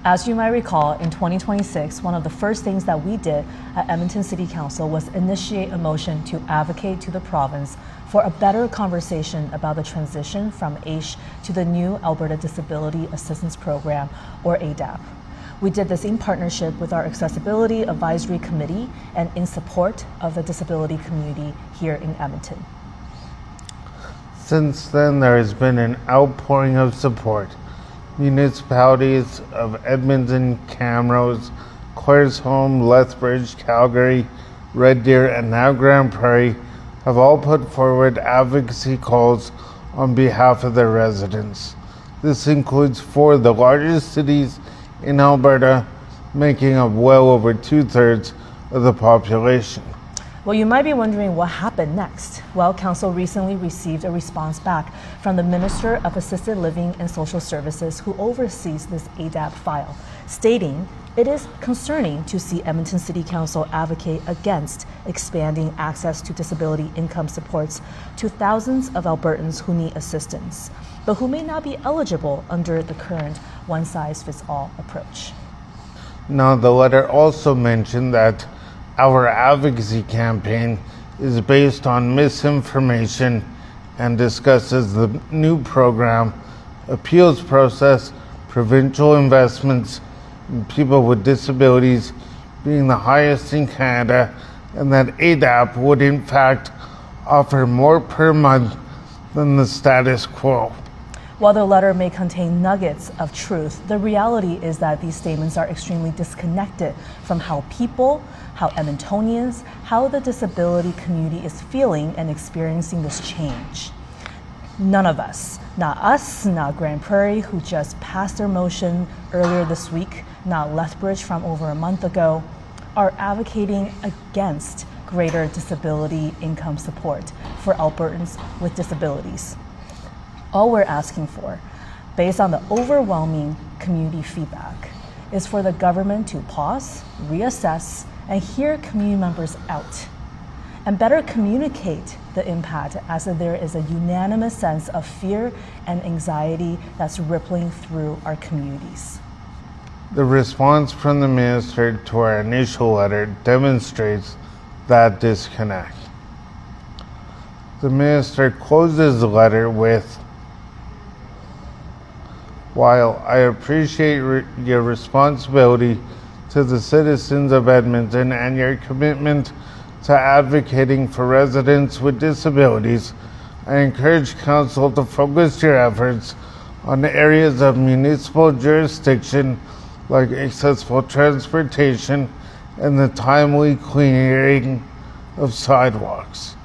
As you might recall, in 2026, one of the first things that we did at Edmonton City Council was initiate a motion to advocate to the province for a better conversation about the transition from AISH to the new Alberta Disability Assistance Program, or ADAP. We did this in partnership with our Accessibility Advisory Committee and in support of the disability community here in Edmonton. Since then, there has been an outpouring of support. Municipalities of Edmonton, Camrose, Claresholm, Lethbridge, Calgary, Red Deer, and now Grande Prairie have all put forward advocacy calls on behalf of their residents. This includes 4 of the largest cities in Alberta, making up well over 2/3 of the population. Well, you might be wondering what happened next. Well, Council recently received a response back from the Minister of Assisted Living and Social Services, who oversees this ADAP file, stating it is concerning to see Edmonton City Council advocate against expanding access to disability income supports to thousands of Albertans who need assistance, but who may not be eligible under the current one-size-fits-all approach. Now, the letter also mentioned that our advocacy campaign is based on misinformation and discusses the new program, appeals process, provincial investments in people with disabilities being the highest in Canada, and that ADAP would in fact offer more per month than the status quo. While the letter may contain nuggets of truth, the reality is that these statements are extremely disconnected from how people, how Edmontonians, how the disability community is feeling and experiencing this change. None of us, not Grande Prairie, who just passed their motion earlier this week, not Lethbridge from over a month ago, are advocating against greater disability income support for Albertans with disabilities. All we're asking for, based on the overwhelming community feedback, is for the government to pause, reassess, and hear community members out, and better communicate the impact, as there is a unanimous sense of fear and anxiety that's rippling through our communities. The response from the minister to our initial letter demonstrates that disconnect. The minister closes the letter with, "While I appreciate your responsibility to the citizens of Edmonton and your commitment to advocating for residents with disabilities, I encourage Council to focus your efforts on the areas of municipal jurisdiction like accessible transportation and the timely clearing of sidewalks."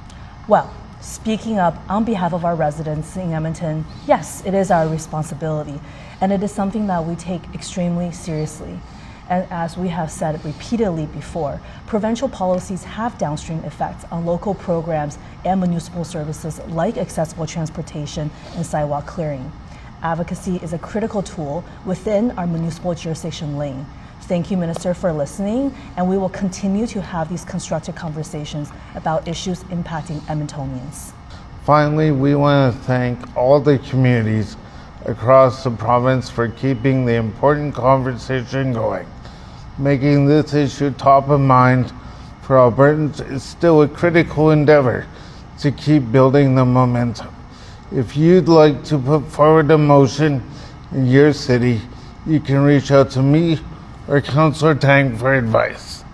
Well, speaking up on behalf of our residents in Edmonton, yes, it is our responsibility, and it is something that we take extremely seriously. And as we have said repeatedly before, provincial policies have downstream effects on local programs and municipal services like accessible transportation and sidewalk clearing. Advocacy is a critical tool within our municipal jurisdiction lane. Thank you, Minister, for listening, and we will continue to have these constructive conversations about issues impacting Edmontonians. Finally, we want to thank all the communities across the province for keeping the important conversation going. Making this issue top of mind for Albertans is still a critical endeavor to keep building the momentum. If you'd like to put forward a motion in your city, you can reach out to me or Councillor Tang for advice.